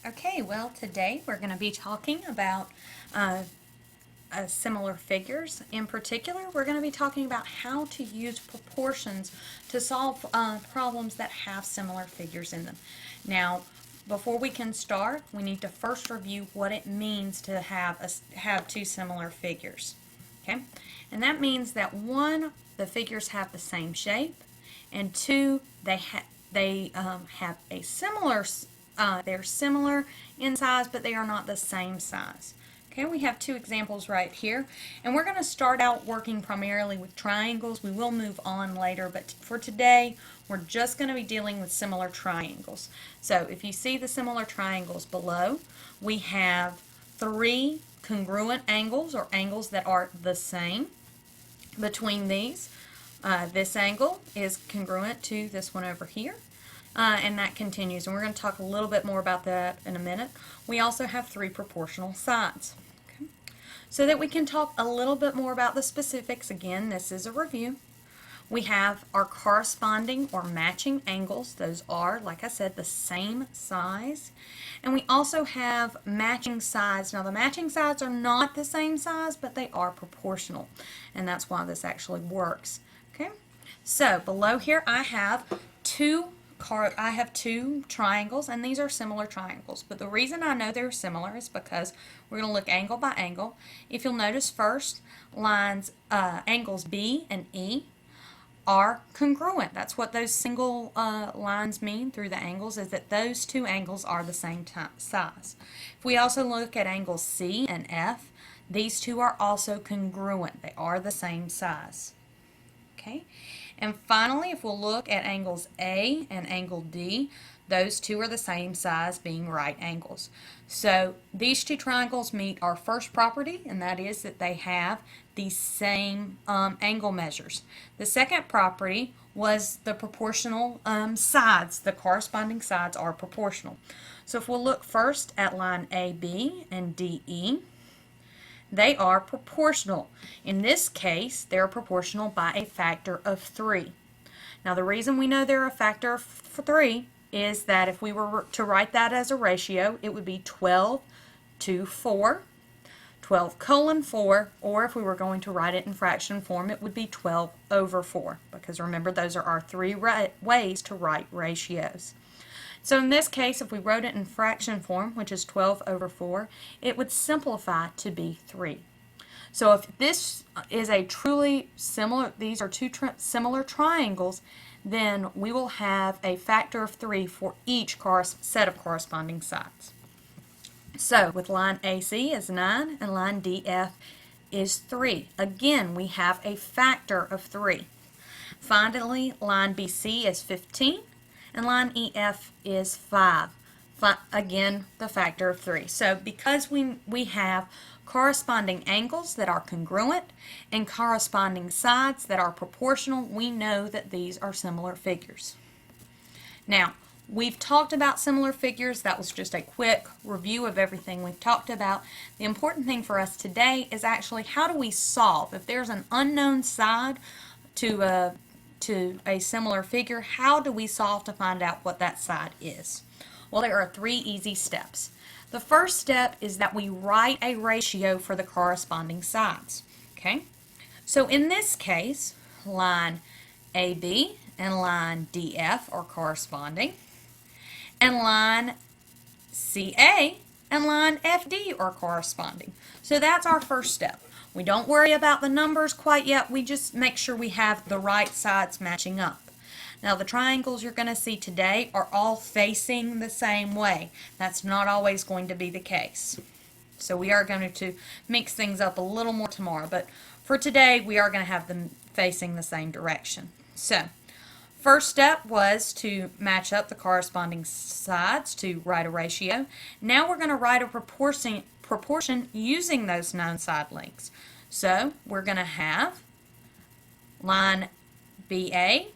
Okay, well today we're going to be talking about similar figures. In particular, we're going to be talking about how to use proportions to solve problems that have similar figures in them. Now, before we can start, we need to first review what it means to have two similar figures. Okay, and that means that one, the figures have the same shape, and two, they have a similar. They're similar in size, but they are not the same size. Okay, we have two examples right here, and we're going to start out working primarily with triangles. We will move on later, but for today, we're just going to be dealing with similar triangles. So if you see the similar triangles below, we have three congruent angles, or angles that are the same between these. This angle is congruent to this one over here. And that continues, and we're going to talk a little bit more about that in a minute. We also have three proportional sides. Okay. So that we can talk a little bit more about the specifics, again, this is a review. We have our corresponding or matching angles. Those are, like I said, the same size. And we also have matching sides. Now the matching sides are not the same size, but they are proportional. And that's why this actually works. Okay. So below here I have two triangles, and these are similar triangles. But the reason I know they're similar is because we're going to look angle by angle. If you'll notice first, angles B and E are congruent. That's what those single lines mean through the angles, is that those two angles are the same size. If we also look at angles C and F, these two are also congruent. They are the same size. Okay. And finally, if we'll look at angles A and angle D, those two are the same size, being right angles. So these two triangles meet our first property, and that is that they have the same angle measures. The second property was the proportional sides. The corresponding sides are proportional. So if we'll look first at line AB and DE, they are proportional. In this case, they're proportional by a factor of 3. Now the reason we know they're a factor of 3 is that if we were to write that as a ratio, it would be 12 to 4, 12:4, or if we were going to write it in fraction form, it would be 12 over 4, because remember, those are our three ways to write ratios. So in this case, if we wrote it in fraction form, which is 12 over 4, it would simplify to be 3. So if this is a truly similar, these are two similar triangles, then we will have a factor of 3 for each set of corresponding sides. So with line AC is 9 and line DF is 3. Again, we have a factor of 3. Finally, line BC is 15. And line EF is 5. Again, the factor of 3. So because we have corresponding angles that are congruent and corresponding sides that are proportional, we know that these are similar figures. Now, we've talked about similar figures. That was just a quick review of everything we've talked about. The important thing for us today is actually, how do we solve? If there's an unknown side to a similar figure, how do we solve to find out what that side is? Well, there are 3 easy steps. The first step is that we write a ratio for the corresponding sides. Okay? So in this case, line AB and line DF are corresponding, and line CA and line FD are corresponding. So that's our first step. We don't worry about the numbers quite yet, we just make sure we have the right sides matching up. Now the triangles you're going to see today are all facing the same way. That's not always going to be the case. So we are going to mix things up a little more tomorrow, but for today we are going to have them facing the same direction. So first step was to match up the corresponding sides to write a ratio. Now we're going to write a proportion using those known side lengths. So we're going to have line BA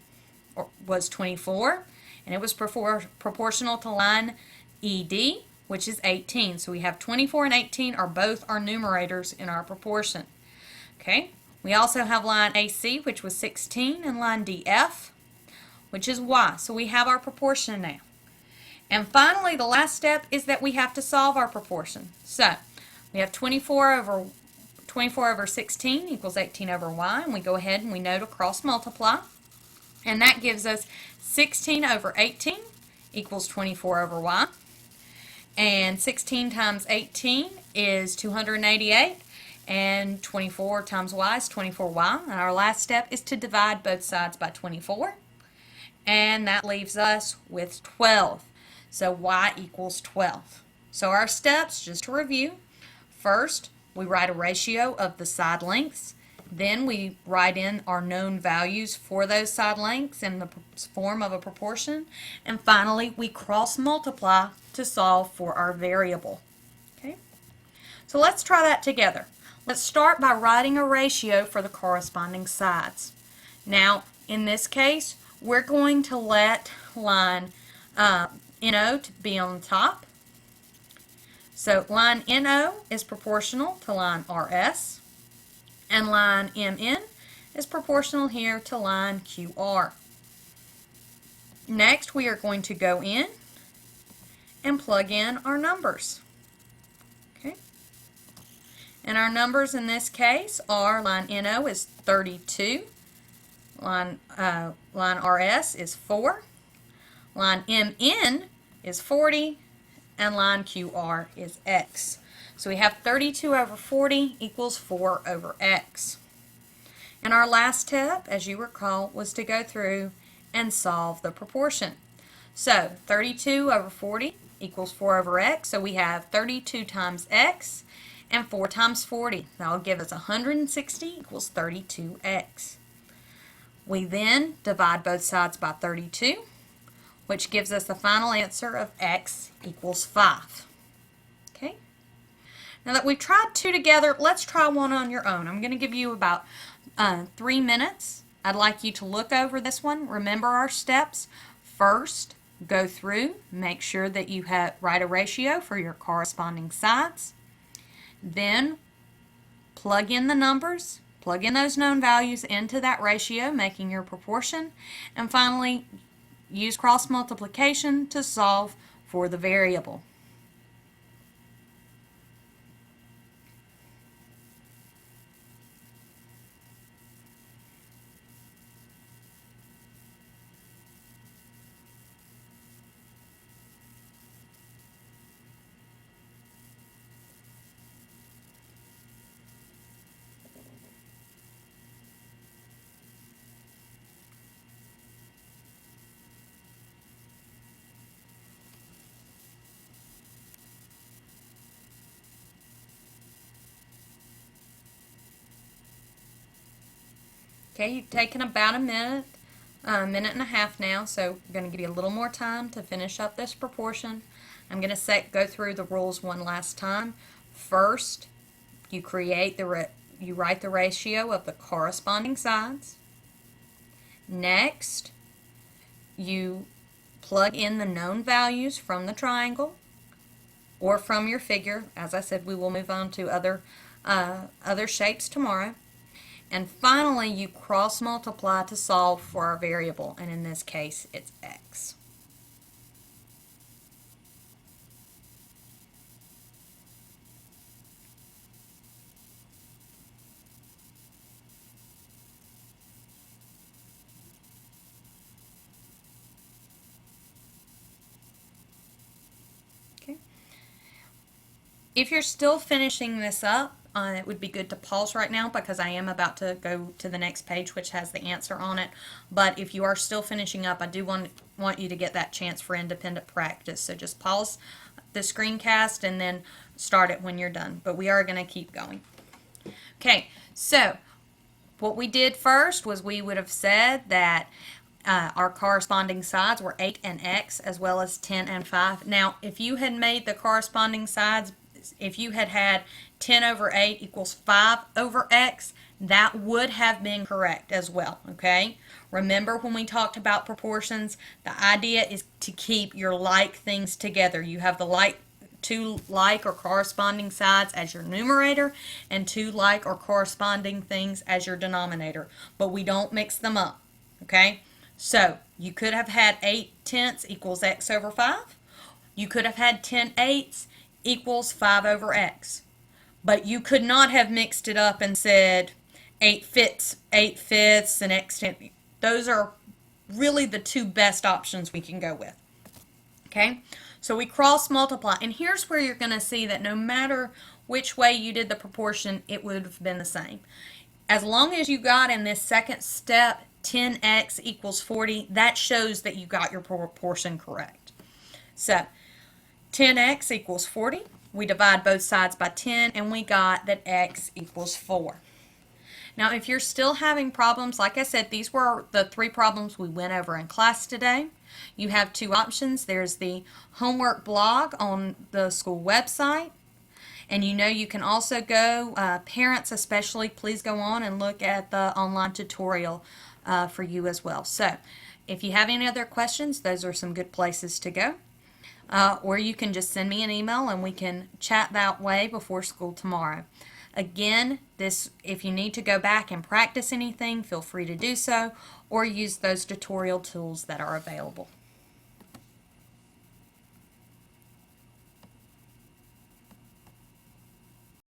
was 24, and it was proportional to line ED, which is 18. So we have 24 and 18 are both our numerators in our proportion. Okay. We also have line AC, which was 16, and line DF, which is Y. So we have our proportion now. And finally, the last step is that we have to solve our proportion. So we have 24 over 16 equals 18 over y, and we go ahead and we know to cross multiply. And that gives us 16 over 18 equals 24 over y. And 16 times 18 is 288. And 24 times y is 24y. And our last step is to divide both sides by 24. And that leaves us with 12. So y equals 12. So our steps, just to review, first we write a ratio of the side lengths. Then we write in our known values for those side lengths in the form of a proportion. And finally, we cross multiply to solve for our variable. Okay? So let's try that together. Let's start by writing a ratio for the corresponding sides. Now, in this case, we're going to let line NO to be on top. So line NO is proportional to line RS, and line MN is proportional here to line QR. Next, we are going to go in and plug in our numbers. Okay? And our numbers in this case are line NO is 32, line RS is 4, line MN is 40, and line QR is X. So we have 32 over 40 equals 4 over X. And our last step, as you recall, was to go through and solve the proportion. So 32 over 40 equals 4 over X. So we have 32 times X and 4 times 40. That will give us 160 equals 32X. We then divide both sides by 32, which gives us the final answer of X equals 5. Okay? Now that we've tried two together, let's try one on your own. I'm going to give you about 3 minutes. I'd like you to look over this one. Remember our steps. First, go through, make sure that you write a ratio for your corresponding sides. Then plug in the numbers, plug in those known values into that ratio, making your proportion. And finally, use cross multiplication to solve for the variable. Okay, you've taken about a minute and a half now, so I'm going to give you a little more time to finish up this proportion. I'm going to go through the rules one last time. First, you write the ratio of the corresponding sides. Next, you plug in the known values from the triangle or from your figure. As I said, we will move on to other shapes tomorrow. And finally, you cross multiply to solve for our variable, and in this case, it's X. Okay. If you're still finishing this up, it would be good to pause right now because I am about to go to the next page, which has the answer on it. But if you are still finishing up, I do want you to get that chance for independent practice. So just pause the screencast and then start it when you're done. But we are going to keep going. Okay, so what we did first was we would have said that our corresponding sides were 8 and X as well as 10 and 5. Now, if you had made the corresponding sides, if you had 10 over 8 equals 5 over X, that would have been correct as well, okay? Remember when we talked about proportions, the idea is to keep your like things together. You have the two like or corresponding sides as your numerator and two like or corresponding things as your denominator, but we don't mix them up, okay? So you could have had 8 tenths equals X over 5, You could have had 10/8 equals 5 over x. But you could not have mixed it up and said 8/5 and x10. Those are really the two best options we can go with. Okay, so we cross multiply, and here's where you're going to see that no matter which way you did the proportion, it would have been the same. As long as you got in this second step 10x equals 40, that shows that you got your proportion correct. So 10x equals 40. We divide both sides by 10, and we got that x equals 4. Now, if you're still having problems, like I said, these were the 3 problems we went over in class today. You have 2 options. There's the homework blog on the school website. And you can also go, parents especially, please go on and look at the online tutorial for you as well. So, if you have any other questions, those are some good places to go. Or you can just send me an email and we can chat that way before school tomorrow. Again, if you need to go back and practice anything, feel free to do so, or use those tutorial tools that are available.